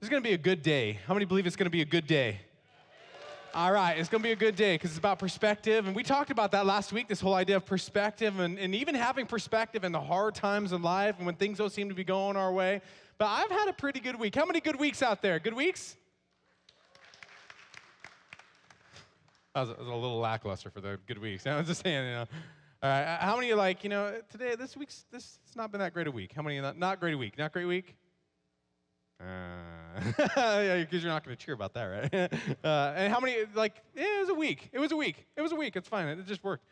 is going to be a good day? How many believe it's going to be a good day? All right, it's going to be a good day because it's about perspective. And we talked about that last week, this whole idea of perspective and even having perspective in the hard times in life and when things don't seem to be going our way. But I've had a pretty good week. How many good weeks out there? Good weeks? That was a little lackluster for the good weeks. I was just saying, All right, how many are today, this it's not been that great a week? How many not great a week? Not great week? Yeah, because you're not going to cheer about that, right? And how many, it was a week. It was a week. It's fine. It just worked.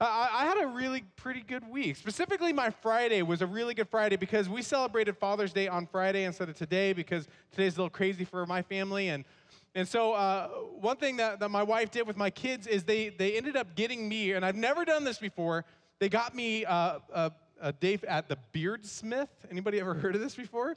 I had a really pretty good week. Specifically, my Friday was a really good Friday because we celebrated Father's Day on Friday instead of today because today's a little crazy for my family. And so one thing that my wife did with my kids is they ended up getting me, and I've never done this before, they got me a day at the Beardsmith. Anybody ever heard of this before?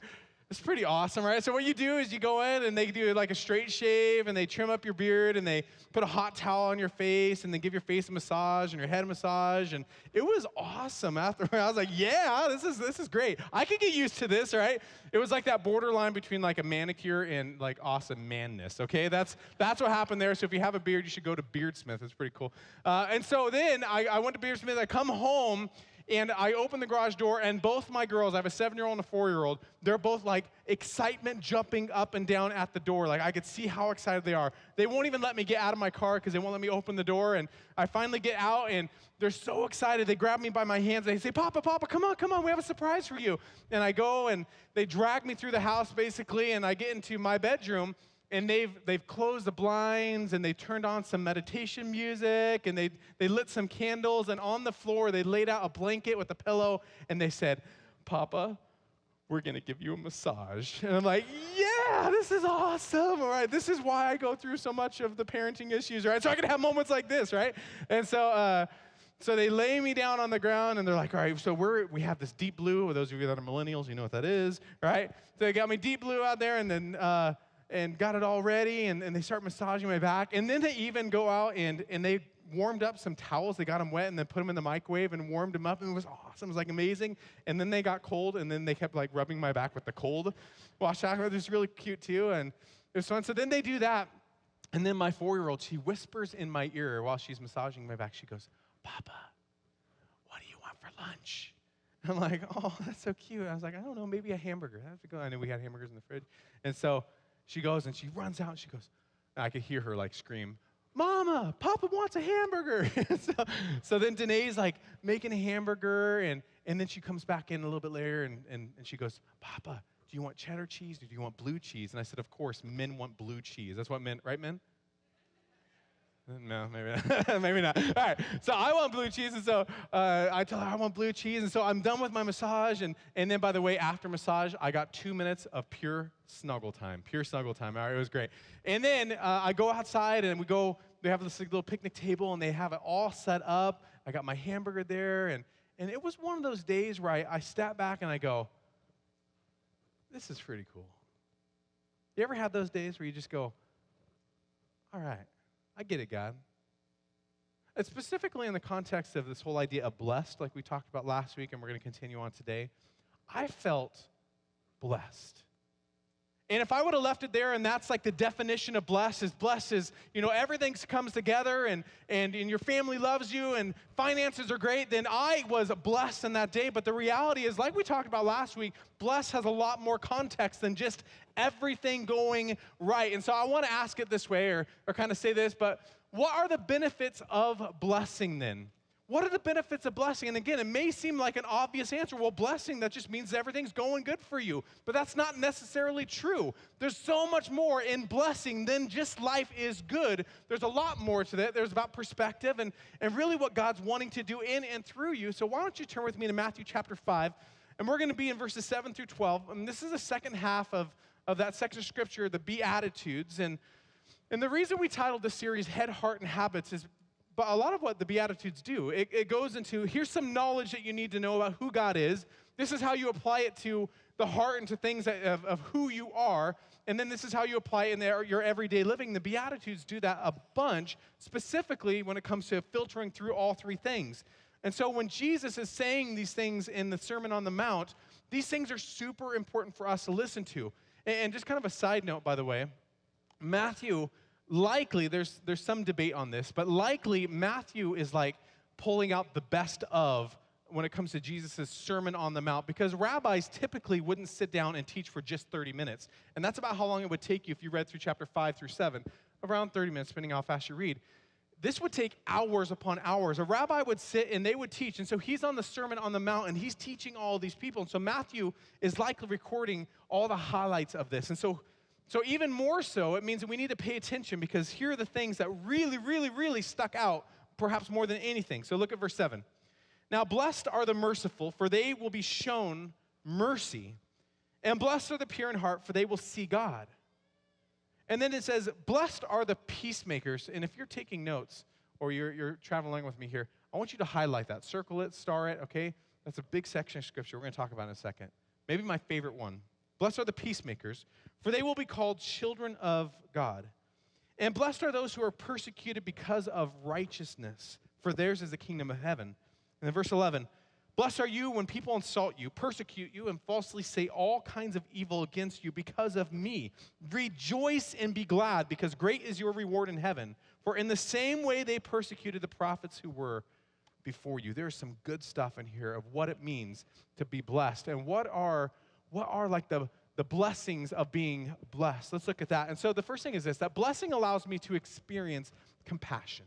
It's pretty awesome, right? So what you do is you go in and they do like a straight shave and they trim up your beard and they put a hot towel on your face and they give your face a massage and your head a massage. And it was awesome afterward. I was like, yeah, this is great. I could get used to this, right? It was like that borderline between like a manicure and like awesome manness, okay? That's what happened there. So if you have a beard, you should go to Beardsmith. It's pretty cool. And so then I went to Beardsmith. I come home. And I opened the garage door, and both my girls, I have a 7-year-old and a 4-year-old, they're both like excitement jumping up and down at the door. Like I could see how excited they are. They won't even let me get out of my car because they won't let me open the door. And I finally get out, and they're so excited. They grab me by my hands. They say, Papa, come on, we have a surprise for you. And I go, and they drag me through the house, basically, and I get into my bedroom. And they've closed the blinds, and they turned on some meditation music, and they lit some candles, and on the floor, they laid out a blanket with a pillow, and they said, Papa, we're going to give you a massage. And I'm like, yeah, this is awesome, all right? This is why I go through so much of the parenting issues, right? So I can have moments like this, right? And so they lay me down on the ground, and they're like, all right, so we have this deep blue. Those of you that are millennials, you know what that is, right? So they got me deep blue out there, and then and got it all ready, and they start massaging my back. And then they even go out and they warmed up some towels. They got them wet and then put them in the microwave and warmed them up, and it was awesome. It was like amazing. And then they got cold, and then they kept like rubbing my back with the cold wash out. It was really cute too, and it was fun. So then they do that, and then my 4-year-old, she whispers in my ear while she's massaging my back. She goes, Papa, what do you want for lunch? I'm like, oh, that's so cute. I was like, I don't know, maybe a hamburger. I have to go. I knew we had hamburgers in the fridge. And so she goes and she runs out and she goes, and I could hear her like scream, Mama, Papa wants a hamburger. so then Danae's like making a hamburger, and then she comes back in a little bit later and she goes, Papa, do you want cheddar cheese or do you want blue cheese? And I said, of course, men want blue cheese. That's what men, right, men? No, maybe not. Maybe not. All right, so I want blue cheese, and so I tell her I want blue cheese, and so I'm done with my massage, and then, by the way, after massage, I got 2 minutes of pure snuggle time. All right, it was great. And then I go outside, and they have this little picnic table, and they have it all set up. I got my hamburger there, and it was one of those days where I step back, and I go, this is pretty cool. You ever had those days where you just go, all right, I get it, God. And specifically in the context of this whole idea of blessed, like we talked about last week, and we're going to continue on today, I felt blessed. And if I would have left it there, and that's like the definition of blessed is, everything comes together, and your family loves you, and finances are great, then I was blessed in that day. But the reality is, like we talked about last week, blessed has a lot more context than just everything going right. And so I want to ask it this way, or kind of say this, but what are the benefits of blessing then? What are the benefits of blessing? And again, it may seem like an obvious answer. Well, blessing, that just means everything's going good for you. But that's not necessarily true. There's so much more in blessing than just life is good. There's a lot more to that. There's about perspective and really what God's wanting to do in and through you. So why don't you turn with me to Matthew chapter 5, and we're going to be in verses 7 through 12. And this is the second half of that section of Scripture, the Beatitudes. And the reason we titled this series Head, Heart, and Habits is but a lot of what the Beatitudes do, it goes into, here's some knowledge that you need to know about who God is. This is how you apply it to the heart and to things of who you are. And then this is how you apply it in your everyday living. The Beatitudes do that a bunch, specifically when it comes to filtering through all three things. And so when Jesus is saying these things in the Sermon on the Mount, these things are super important for us to listen to. And just kind of a side note, by the way, Matthew, likely, there's some debate on this, but likely Matthew is like pulling out the best of when it comes to Jesus' Sermon on the Mount, because rabbis typically wouldn't sit down and teach for just 30 minutes. And that's about how long it would take you if you read through chapter 5 through 7, around 30 minutes, depending how fast you read. This would take hours upon hours. A rabbi would sit and they would teach. And so he's on the Sermon on the Mount and he's teaching all these people. And so Matthew is likely recording all the highlights of this. And so even more so, it means that we need to pay attention, because here are the things that really, really, really stuck out, perhaps more than anything. So look at verse 7. Now, blessed are the merciful, for they will be shown mercy. And blessed are the pure in heart, for they will see God. And then it says, blessed are the peacemakers. And if you're taking notes or you're traveling with me here, I want you to highlight that. Circle it, star it, okay? That's a big section of Scripture we're going to talk about in a second. Maybe my favorite one. Blessed are the peacemakers, for they will be called children of God. And blessed are those who are persecuted because of righteousness, for theirs is the kingdom of heaven. And then verse 11, blessed are you when people insult you, persecute you, and falsely say all kinds of evil against you because of me. Rejoice and be glad, because great is your reward in heaven. For in the same way they persecuted the prophets who were before you. There's some good stuff in here of what it means to be blessed, and what are like the blessings of being blessed. Let's look at that. And so the first thing is this, that blessing allows me to experience compassion.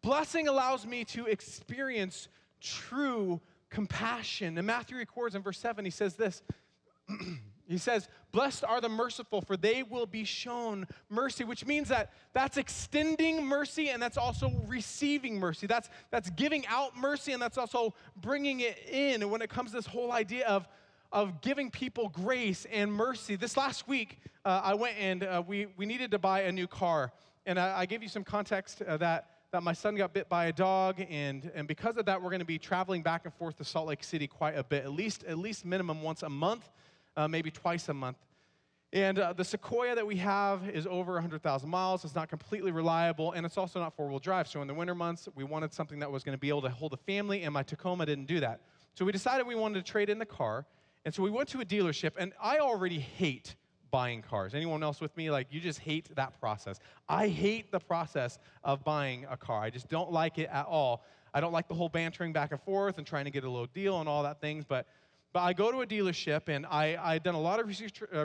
Blessing allows me to experience true compassion. And Matthew records in verse 7, he says this. He says, blessed are the merciful, for they will be shown mercy, which means that's extending mercy, and that's also receiving mercy. That's giving out mercy, and that's also bringing it in. And when it comes to this whole idea of giving people grace and mercy. This last week, I went and we needed to buy a new car. And I gave you some context that my son got bit by a dog, and because of that, we're going to be traveling back and forth to Salt Lake City quite a bit, at least minimum once a month, maybe twice a month. And the Sequoia that we have is over 100,000 miles. It's not completely reliable, and it's also not four-wheel drive. So in the winter months, we wanted something that was going to be able to hold a family, and my Tacoma didn't do that. So we decided we wanted to trade in the car, and so we went to a dealership, and I already hate buying cars. Anyone else with me? Like, you just hate that process. I hate the process of buying a car. I just don't like it at all. I don't like the whole bantering back and forth and trying to get a low deal and all that things, but I go to a dealership, and I'd done a lot of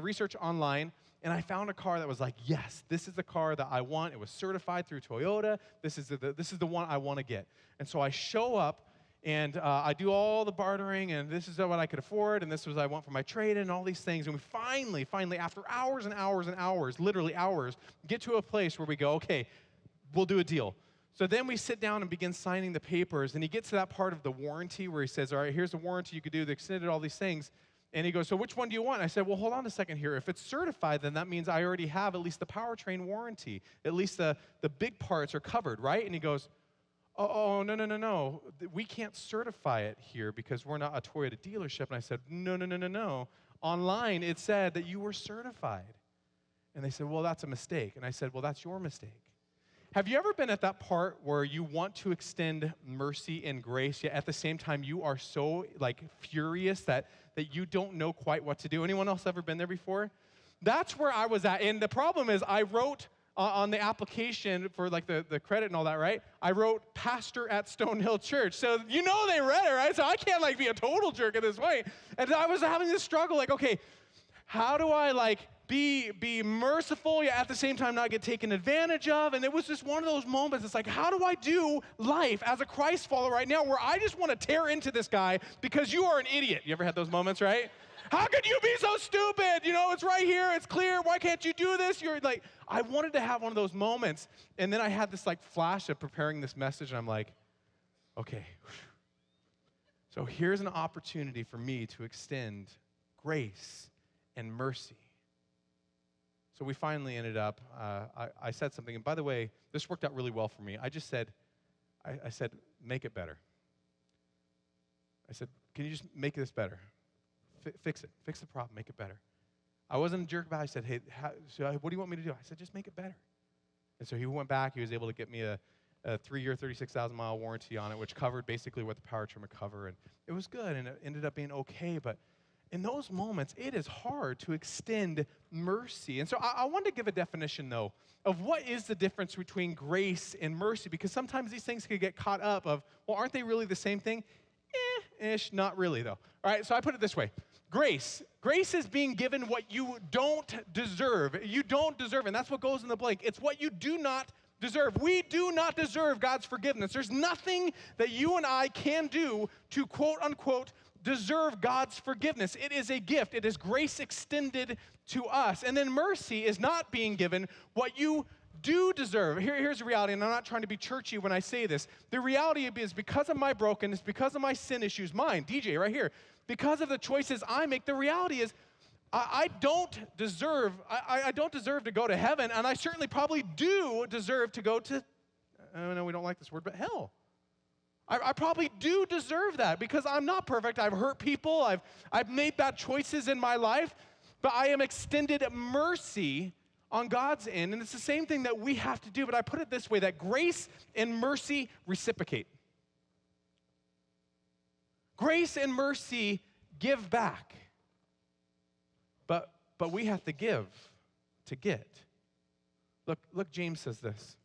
research online, and I found a car that was like, yes, this is the car that I want. It was certified through Toyota. This is the one I want to get. And so I show up, and I do all the bartering, and this is what I could afford, and this was what I want for my trade-in, and all these things. And we finally, after hours and hours and hours, literally hours, get to a place where we go, okay, we'll do a deal. So then we sit down and begin signing the papers, and he gets to that part of the warranty where he says, all right, here's the warranty you could do, the extended, all these things. And he goes, so which one do you want? I said, well, hold on a second here. If it's certified, then that means I already have at least the powertrain warranty. At least the big parts are covered, right? And he goes, oh, no. We can't certify it here because we're not a Toyota dealership. And I said, no. Online, it said that you were certified. And they said, well, that's a mistake. And I said, well, that's your mistake. Have you ever been at that part where you want to extend mercy and grace, yet at the same time you are so furious that you don't know quite what to do? Anyone else ever been there before? That's where I was at. And the problem is I wrote on the application for the credit and all that, right? I wrote pastor at Stonehill Church. So they read it, right? So I can't be a total jerk at this point. And I was having this struggle, okay, how do I be merciful, yet at the same time not get taken advantage of? And it was just one of those moments. It's like, how do I do life as a Christ follower right now where I just want to tear into this guy because you are an idiot? You ever had those moments, right? How could you be so stupid? It's right here. It's clear. Why can't you do this? I wanted to have one of those moments. And then I had this flash of preparing this message, and I'm like, okay. So here's an opportunity for me to extend grace and mercy. So we finally ended up, I said something, and by the way, this worked out really well for me. I just said, I said, make it better. I said, can you just make this better? Fix it. Fix the problem. Make it better. I wasn't a jerk about it. I said, hey, what do you want me to do? I said, just make it better. And so he went back. He was able to get me a 3-year, 36,000-mile warranty on it, which covered basically what the powertrain would cover. And it was good, and it ended up being okay. But in those moments, it is hard to extend mercy. And so I wanted to give a definition, though, of what is the difference between grace and mercy, because sometimes these things could get caught up of, well, aren't they really the same thing? Ish, not really, though. All right, so I put it this way. Grace is being given what you don't deserve. You don't deserve, and that's what goes in the blank. It's what you do not deserve. We do not deserve God's forgiveness. There's nothing that you and I can do to, quote unquote, deserve God's forgiveness. It is a gift. It is grace extended to us. And then mercy is not being given what you do deserve. Here's the reality, and I'm not trying to be churchy when I say this. The reality is because of my brokenness, because of my sin issues, mine, DJ right here, because of the choices I make, the reality is I don't deserve to go to heaven, and I certainly probably do deserve to go to, I know we don't like this word, but hell. I probably do deserve that because I'm not perfect. I've hurt people. I've made bad choices in my life, but I am extended mercy on God's end, and it's the same thing that we have to do, but I put it this way, that grace and mercy reciprocate. Grace and mercy give back, but we have to give to get. Look, James says this.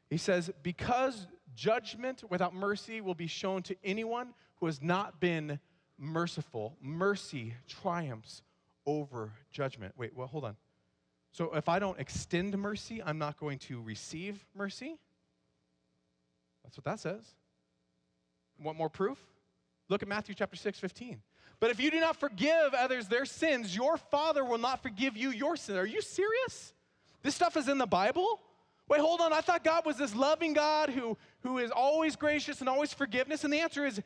He says, because judgment without mercy will be shown to anyone who has not been merciful, mercy triumphs over judgment. Wait, well, hold on. So if I don't extend mercy, I'm not going to receive mercy? That's what that says. Want more proof? Look at Matthew chapter 6:15. But if you do not forgive others their sins, your Father will not forgive you your sins. Are you serious? This stuff is in the Bible? Wait, hold on. I thought God was this loving God who is always gracious and always forgiveness. And the answer is,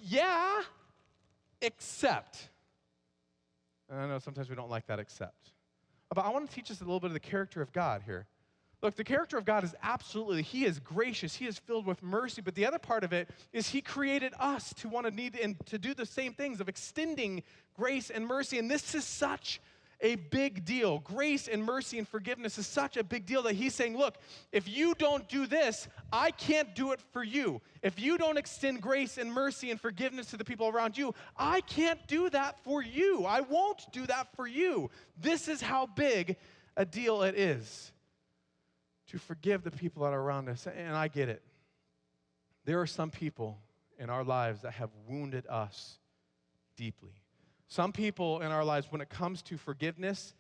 yeah, except. And I know sometimes we don't like that except. But I want to teach us a little bit of the character of God here. Look, the character of God is absolutely, he is gracious, he is filled with mercy, but the other part of it is he created us to want to need and to do the same things of extending grace and mercy, and this is such a big deal. Grace and mercy and forgiveness is such a big deal that he's saying, look, if you don't do this, I can't do it for you. If you don't extend grace and mercy and forgiveness to the people around you, I can't do that for you. I won't do that for you. This is how big a deal it is to forgive the people that are around us. And I get it. There are some people in our lives that have wounded us deeply. Some people in our lives, when it comes to forgiveness,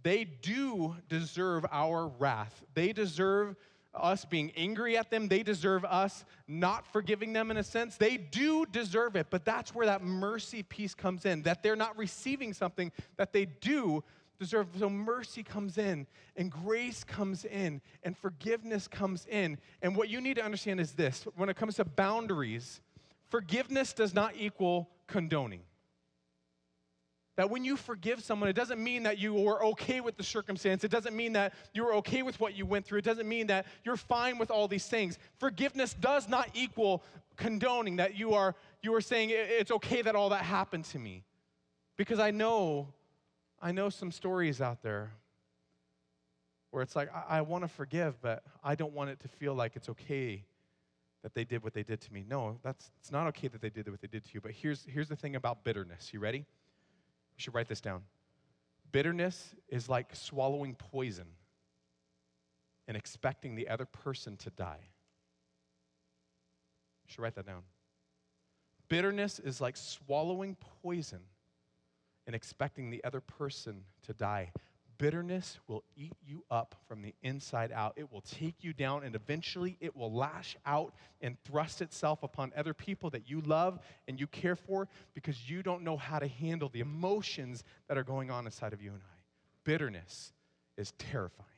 they do deserve our wrath. They deserve us being angry at them. They deserve us not forgiving them in a sense. They do deserve it, but that's where that mercy piece comes in, that they're not receiving something that they do deserve. So mercy comes in, and grace comes in, and forgiveness comes in. And what you need to understand is this. When it comes to boundaries, forgiveness does not equal condoning. That when you forgive someone, it doesn't mean that you are okay with the circumstance. It doesn't mean that you're okay with what you went through. It doesn't mean that you're fine with all these things. Forgiveness does not equal condoning, that you are saying it's okay that all that happened to me. Because I know some stories out there where it's like, I want to forgive, but I don't want it to feel like it's okay that they did what they did to me. No, it's not okay that they did what they did to you. But here's the thing about bitterness. You ready? You should write this down. Bitterness is like swallowing poison and expecting the other person to die. You should write that down. Bitterness is like swallowing poison and expecting the other person to die. Bitterness will eat you up from the inside out. It will take you down, and eventually it will lash out and thrust itself upon other people that you love and you care for because you don't know how to handle the emotions that are going on inside of you and I. Bitterness is terrifying.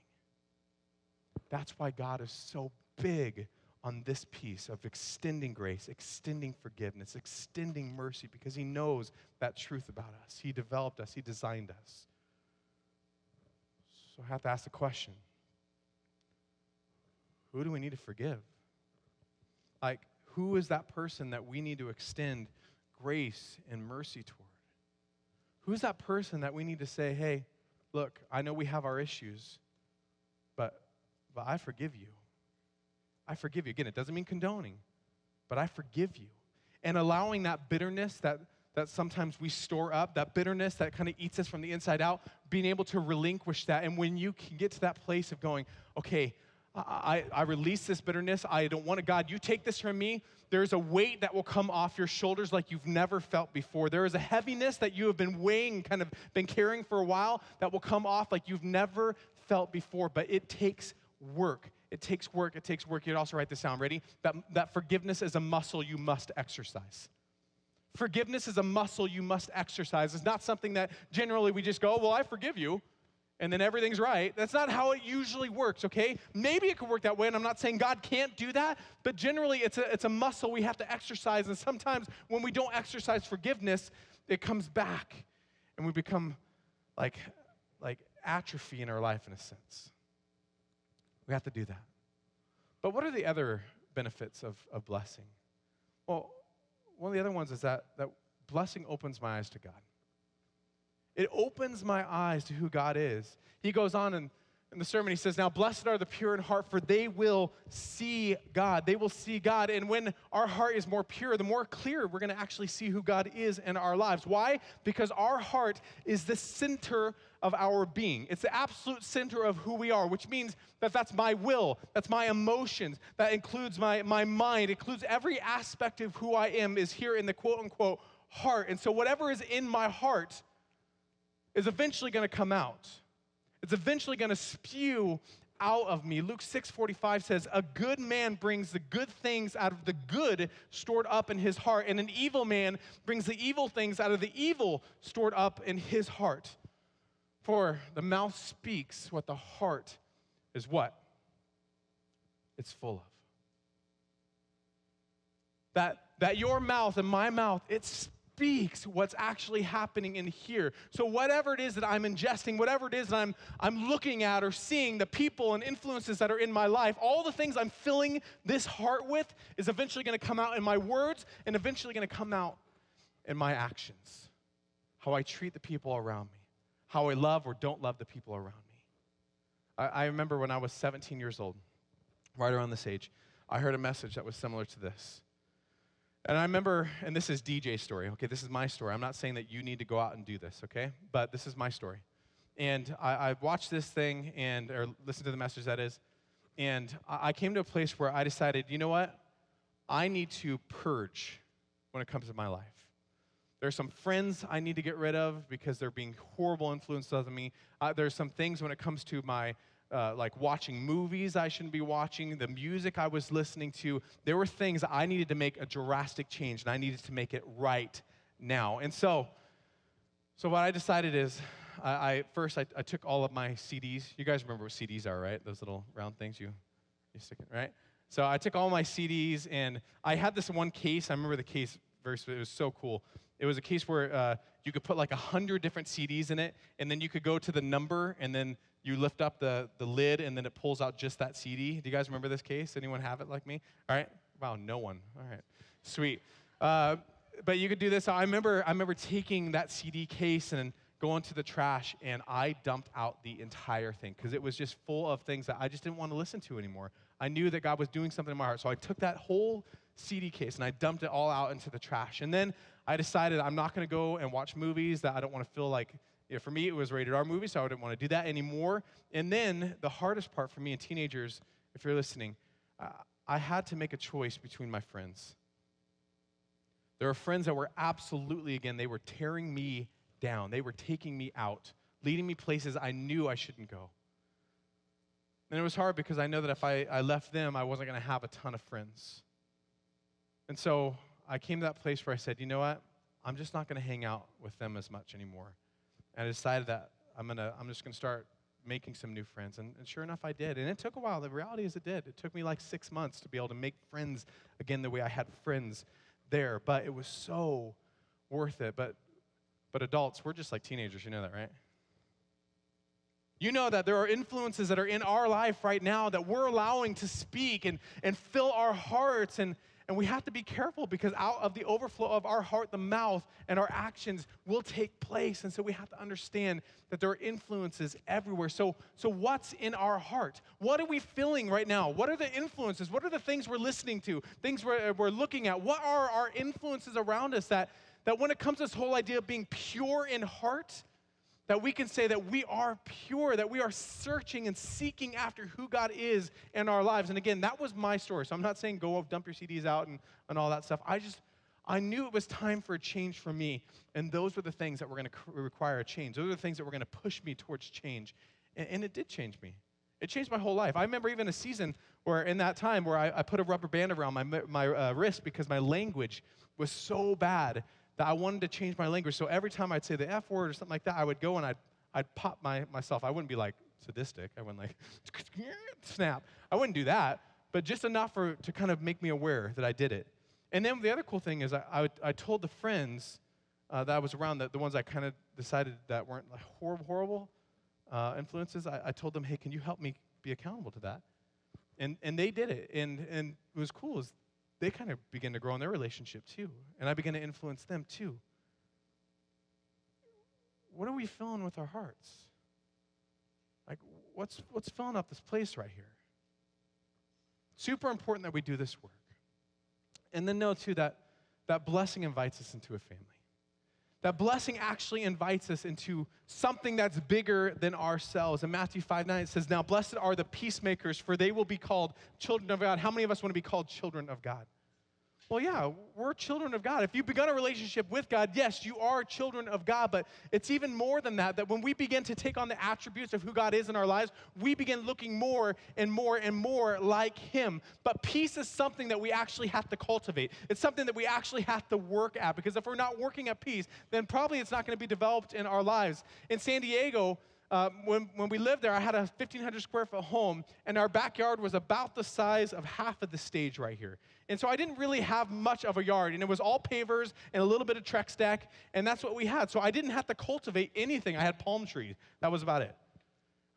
That's why God is so big on this piece of extending grace, extending forgiveness, extending mercy, because he knows that truth about us. He developed us. He designed us. So I have to ask the question, who do we need to forgive? Like, who is that person that we need to extend grace and mercy toward? Who's that person that we need to say, hey, look, I know we have our issues, but I forgive you. I forgive you. Again, it doesn't mean condoning, but I forgive you. And allowing that bitterness, that sometimes we store up, that bitterness that kind of eats us from the inside out, being able to relinquish that. And when you can get to that place of going, okay, I release this bitterness. I don't want it. God, you take this from me. There's a weight that will come off your shoulders like you've never felt before. There is a heaviness that you have been weighing, kind of been carrying for a while, that will come off like you've never felt before. But it takes work. It takes work. It takes work. You'd also write this down. Ready? That forgiveness is a muscle you must exercise. Forgiveness is a muscle you must exercise. It's not something that generally we just go, well, I forgive you, and then everything's right. That's not how it usually works, okay? Maybe it could work that way, and I'm not saying God can't do that, but generally it's a muscle we have to exercise, and sometimes when we don't exercise forgiveness, it comes back, and we become like atrophy in our life in a sense. We have to do that. But what are the other benefits of blessing? Well, one of the other ones is that blessing opens my eyes to God. It opens my eyes to who God is. He goes on in the sermon, he says, now blessed are the pure in heart, for they will see God. They will see God. And when our heart is more pure, the more clear we're going to actually see who God is in our lives. Why? Because our heart is the center of our being. It's the absolute center of who we are, which means that that's my will, that's my emotions, that includes my mind, includes every aspect of who I am is here in the quote-unquote heart. And so whatever is in my heart is eventually going to come out. It's eventually going to spew out of me. Luke 6:45 says, a good man brings the good things out of the good stored up in his heart, and an evil man brings the evil things out of the evil stored up in his heart. For the mouth speaks what the heart is what? It's full of. That your mouth and my mouth, it speaks what's actually happening in here. So whatever it is that I'm ingesting, whatever it is that I'm looking at or seeing, the people and influences that are in my life, all the things I'm filling this heart with is eventually going to come out in my words and eventually going to come out in my actions. How I treat the people around me. How I love or don't love the people around me. I remember when I was 17 years old, right around this age, I heard a message that was similar to this. And I remember, and this is DJ's story, okay? This is my story. I'm not saying that you need to go out and do this, okay? But this is my story. And I watched this thing, or listened to the message, that is, and I came to a place where I decided, you know what? I need to purge when it comes to my life. There's some friends I need to get rid of because they're being horrible influences on me. There's some things when it comes to my like watching movies I shouldn't be watching, the music I was listening to. There were things I needed to make a drastic change, and I needed to make it right now. And so what I decided is, I took all of my CDs. You guys remember what CDs are, right? Those little round things you stick in, right? So I took all my CDs, and I had this one case. I remember the case it was so cool. It was a case where you could put like 100 different CDs in it, and then you could go to the number, and then you lift up the lid, and then it pulls out just that CD. Do you guys remember this case? Anyone have it like me? All right. Wow, no one. All right. Sweet. But you could do this. I remember taking that CD case and going to the trash, and I dumped out the entire thing because it was just full of things that I just didn't want to listen to anymore. I knew that God was doing something in my heart, so I took that whole CD case, and I dumped it all out into the trash. And then I decided I'm not going to go and watch movies that I don't want to feel like, for me, it was rated R movies, so I didn't want to do that anymore. And then the hardest part for me and teenagers, if you're listening, I had to make a choice between my friends. There were friends that were absolutely, again, they were tearing me down. They were taking me out, leading me places I knew I shouldn't go. And it was hard because I know that if I left them, I wasn't going to have a ton of friends. And so I came to that place where I said, you know what? I'm just not going to hang out with them as much anymore. And I decided that I'm just going to start making some new friends. And sure enough, I did. And it took a while. The reality is it did. It took me like 6 months to be able to make friends again the way I had friends there. But it was so worth it. But adults, we're just like teenagers. You know that, right? You know that there are influences that are in our life right now that we're allowing to speak and fill our hearts. And we have to be careful because out of the overflow of our heart, the mouth, and our actions will take place. And so we have to understand that there are influences everywhere. So what's in our heart? What are we feeling right now? What are the influences? What are the things we're listening to? Things we're looking at? What are our influences around us that that when it comes to this whole idea of being pure in heart, that we can say that we are pure, that we are searching and seeking after who God is in our lives. And again, that was my story. So I'm not saying go dump your CDs out and all that stuff. I knew it was time for a change for me. And those were the things that were going to require a change. Those are the things that were going to push me towards change. And it did change me. It changed my whole life. I remember even a season where in that time where I put a rubber band around my wrist because my language was so bad that I wanted to change my language. So every time I'd say the F word or something like that, I would go and I'd pop myself. I wouldn't be like sadistic. I wouldn't like snap. I wouldn't do that, but just enough to kind of make me aware that I did it. And then the other cool thing is I told the friends that I was around, the ones I kind of decided that weren't like horrible influences, I told them, hey, can you help me be accountable to that? And they did it. And it was cool is they kind of began to grow in their relationship too. And I began to influence them too. What are we filling with our hearts? Like, what's filling up this place right here? Super important that we do this work. And then know too that blessing invites us into a family. That blessing actually invites us into something that's bigger than ourselves. In Matthew 5:9 it says, now blessed are the peacemakers, for they will be called children of God. How many of us want to be called children of God? Well, yeah, we're children of God. If you've begun a relationship with God, yes, you are children of God, but it's even more than that, that when we begin to take on the attributes of who God is in our lives, we begin looking more and more and more like Him. But peace is something that we actually have to cultivate. It's something that we actually have to work at, because if we're not working at peace, then probably it's not going to be developed in our lives. In San Diego, when we lived there, I had a 1,500 square foot home, and our backyard was about the size of half of the stage right here. And so I didn't really have much of a yard, and it was all pavers and a little bit of Trex deck, and that's what we had. So I didn't have to cultivate anything. I had palm trees. That was about it.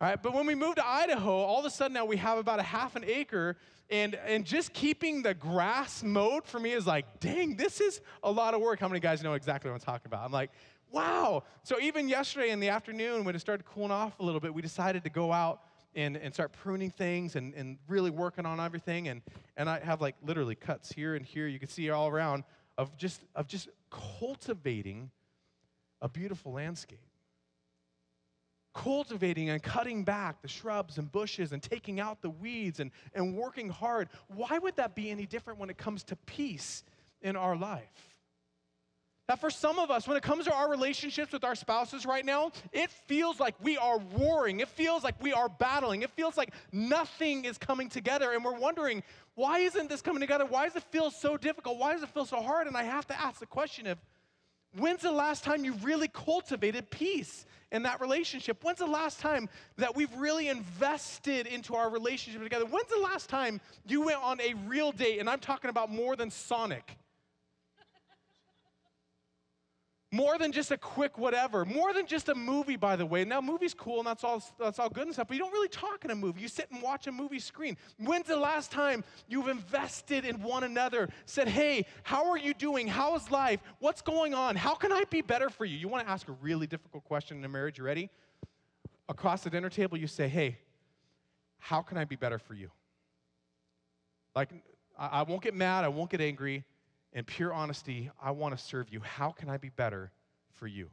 All right, but when we moved to Idaho, all of a sudden now we have about a half an acre, and just keeping the grass mowed for me is like, dang, this is a lot of work. How many guys know exactly what I'm talking about? I'm like, wow. So even yesterday in the afternoon when it started cooling off a little bit, we decided to go out and start pruning things and really working on everything. And I have like literally cuts here and here. You can see all around of just cultivating a beautiful landscape. Cultivating and cutting back the shrubs and bushes and taking out the weeds and working hard. Why would that be any different when it comes to peace in our life? That for some of us, when it comes to our relationships with our spouses right now, it feels like we are warring. It feels like we are battling. It feels like nothing is coming together. And we're wondering, why isn't this coming together? Why does it feel so difficult? Why does it feel so hard? And I have to ask the question of, when's the last time you really cultivated peace in that relationship? When's the last time that we've really invested into our relationship together? When's the last time you went on a real date? And I'm talking about more than Sonic. More than just a quick whatever. More than just a movie, by the way. Now, movie's cool, and that's all good and stuff, but you don't really talk in a movie. You sit and watch a movie screen. When's the last time you've invested in one another, said, hey, how are you doing? How is life? What's going on? How can I be better for you? You want to ask a really difficult question in a marriage. You ready? Across the dinner table, you say, hey, how can I be better for you? Like, I won't get mad. I won't get angry. In pure honesty, I want to serve you. How can I be better for you?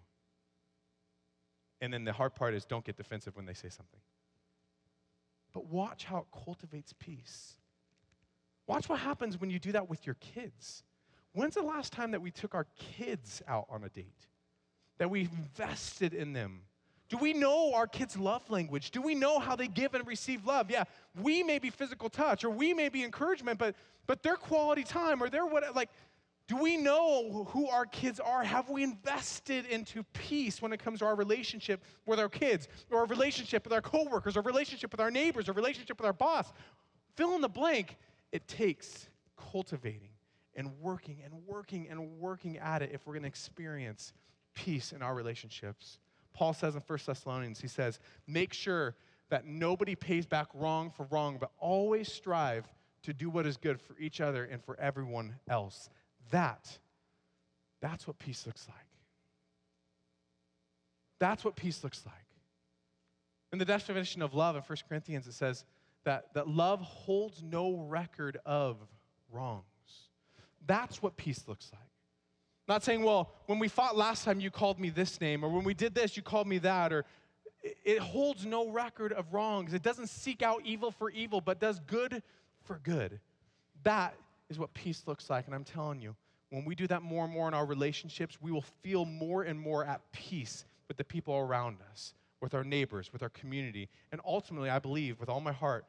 And then the hard part is don't get defensive when they say something. But watch how it cultivates peace. Watch what happens when you do that with your kids. When's the last time that we took our kids out on a date? That we invested in them? Do we know our kids' love language? Do we know how they give and receive love? Yeah, we may be physical touch, or we may be encouragement, but their quality time, or their what, like, do we know who our kids are? Have we invested into peace when it comes to our relationship with our kids, or our relationship with our coworkers, our relationship with our neighbors, our relationship with our boss? Fill in the blank. It takes cultivating and working and working and working at it if we're going to experience peace in our relationships. Paul says in 1 Thessalonians, he says, make sure that nobody pays back wrong for wrong, but always strive to do what is good for each other and for everyone else. That's what peace looks like. That's what peace looks like. In the definition of love in 1 Corinthians, it says that love holds no record of wrongs. That's what peace looks like. Not saying, well, when we fought last time, you called me this name, or when we did this, you called me that, or it holds no record of wrongs. It doesn't seek out evil for evil, but does good for good. That is what peace looks like, and I'm telling you, when we do that more and more in our relationships, we will feel more and more at peace with the people around us, with our neighbors, with our community, and ultimately, I believe with all my heart,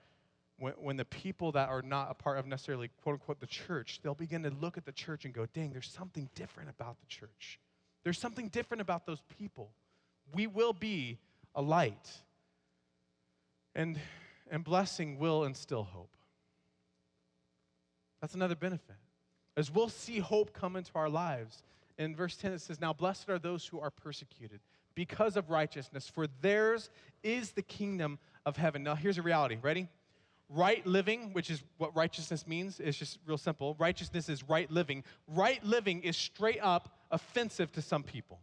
when the people that are not a part of necessarily, quote unquote, the church, they'll begin to look at the church and go, dang, there's something different about the church. There's something different about those people. We will be a light. And blessing will instill hope. That's another benefit. As we'll see hope come into our lives. In verse 10 it says, now blessed are those who are persecuted because of righteousness, for theirs is the kingdom of heaven. Now here's a reality. Ready? Right living, which is what righteousness means, is just real simple. Righteousness is right living. Right living is straight up offensive to some people.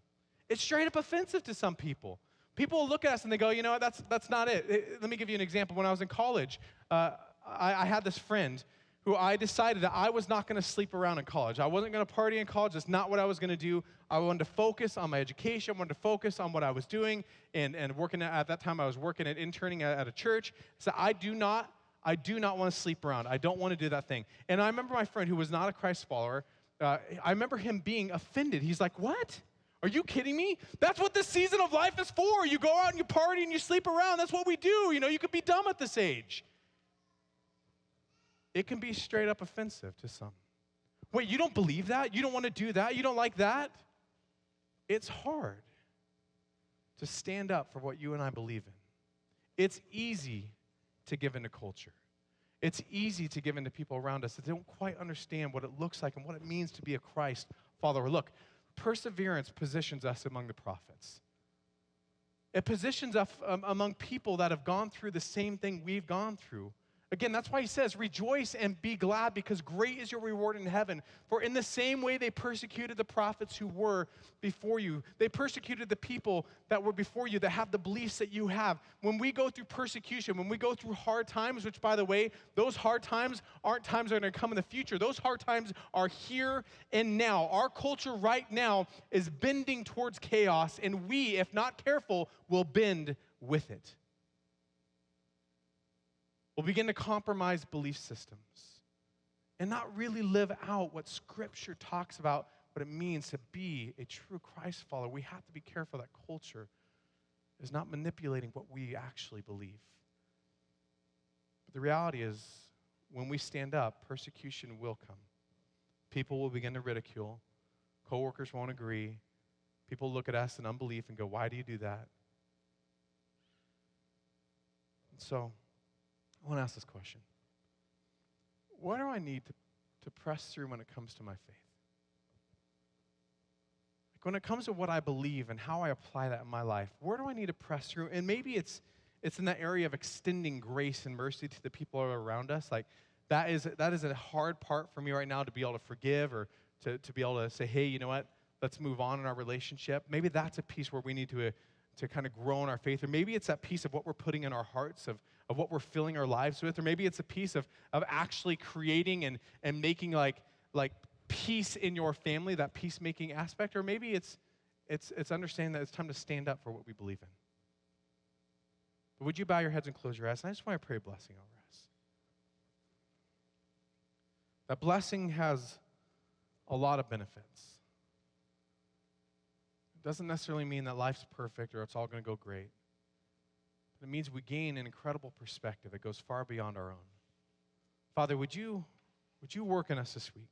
It's straight up offensive to some people. People will look at us and they go, you know what, that's not it. Let me give you an example. When I was in college, I had this friend who I decided that I was not going to sleep around in college. I wasn't going to party in college. That's not what I was going to do. I wanted to focus on my education. I wanted to focus on what I was doing and working at that time. I was working and interning at a church. So I do not want to sleep around. I don't want to do that thing. And I remember my friend who was not a Christ follower, I remember him being offended. He's like, what? Are you kidding me? That's what this season of life is for. You go out and you party and you sleep around. That's what we do. You know, you could be dumb at this age. It can be straight up offensive to some. Wait, you don't believe that? You don't want to do that? You don't like that? It's hard to stand up for what you and I believe in. It's easy to give into culture. It's easy to give into people around us that don't quite understand what it looks like and what it means to be a Christ follower. Look, perseverance positions us among the prophets. It positions us among people that have gone through the same thing we've gone through. Again, that's why he says, rejoice and be glad, because great is your reward in heaven. For in the same way they persecuted the prophets who were before you. They persecuted the people that were before you, that have the beliefs that you have. When we go through persecution, when we go through hard times, which, by the way, those hard times aren't times that are going to come in the future. Those hard times are here and now. Our culture right now is bending towards chaos, and we, if not careful, will bend with it. We'll begin to compromise belief systems and not really live out what Scripture talks about, what it means to be a true Christ follower. We have to be careful that culture is not manipulating what we actually believe. But the reality is, when we stand up, persecution will come. People will begin to ridicule. Coworkers won't agree. People look at us in unbelief and go, why do you do that? And so, I want to ask this question. What do I need to press through when it comes to my faith? Like when it comes to what I believe and how I apply that in my life, where do I need to press through? And maybe it's in that area of extending grace and mercy to the people around us. Like that is a hard part for me right now, to be able to forgive or to be able to say, hey, you know what? Let's move on in our relationship. Maybe that's a piece where we need to kind of grow in our faith. Or maybe it's that piece of what we're putting in our hearts, of what we're filling our lives with. Or maybe it's a piece of actually creating and making like peace in your family, that peacemaking aspect. Or maybe it's understanding that it's time to stand up for what we believe in. But would you bow your heads and close your eyes? And I just want to pray a blessing over us. That blessing has a lot of benefits. It doesn't necessarily mean that life's perfect or it's all going to go great. But it means we gain an incredible perspective that goes far beyond our own. Father, would you work in us this week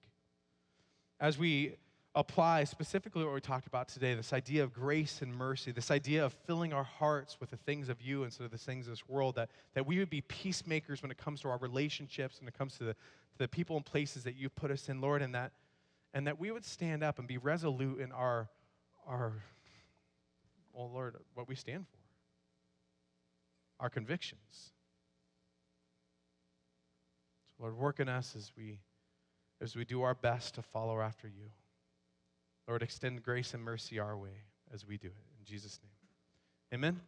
as we apply specifically what we talked about today, this idea of grace and mercy, this idea of filling our hearts with the things of you instead of the things of this world, that we would be peacemakers when it comes to our relationships, when it comes to the people and places that you put us in, Lord, and that we would stand up and be resolute in our well, Lord, what we stand for, our convictions. So, Lord, work in us as we do our best to follow after you. Lord, extend grace and mercy our way as we do it. In Jesus' name, amen.